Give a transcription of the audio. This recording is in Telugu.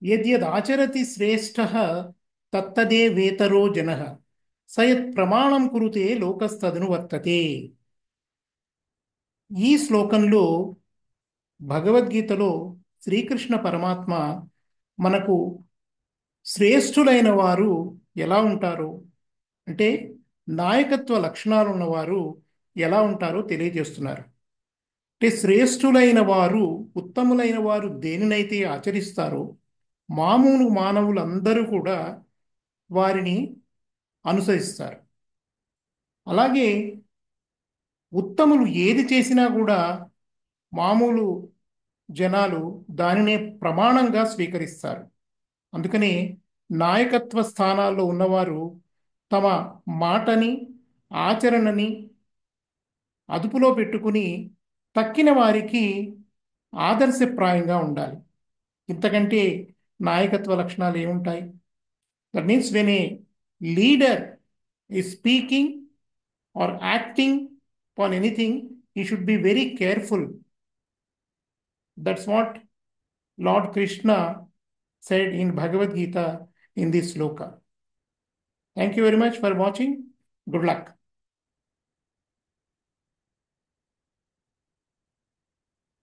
యద్యదాచరతి శ్రేష్ఠః తత్తదే వేతరో జనః స యత్ ప్రమాణం కురుతే లోకస్తదను వర్తతే. ఈ శ్లోకంలో భగవద్గీతలో శ్రీకృష్ణ పరమాత్మ మనకు శ్రేష్ఠులైన వారు ఎలా ఉంటారో, అంటే నాయకత్వ లక్షణాలు ఉన్నవారు ఎలా ఉంటారో తెలియజేస్తున్నారు. అంటే శ్రేష్ఠులైన వారు, ఉత్తములైన వారు దేనినైతే ఆచరిస్తారో మామూలు మానవులందరూ కూడా వారిని అనుసరిస్తారు. అలాగే ఉత్తములు ఏది చేసినా కూడా మామూలు జనాలు దానినే ప్రమాణంగా స్వీకరిస్తారు. అందుకని నాయకత్వ స్థానాల్లో ఉన్నవారు తమ మాటని, ఆచరణని అదుపులో పెట్టుకుని తక్కిన వారికి ఆదర్శప్రాయంగా ఉండాలి. ఇంతకంటే నాయకత్వ లక్షణాలు ఏముంటాయి? That means when a leader is speaking or acting upon anything, he should be very careful. That's what Lord Krishna said in Bhagavad Gita in this sloka. Thank you very much for watching. Good luck.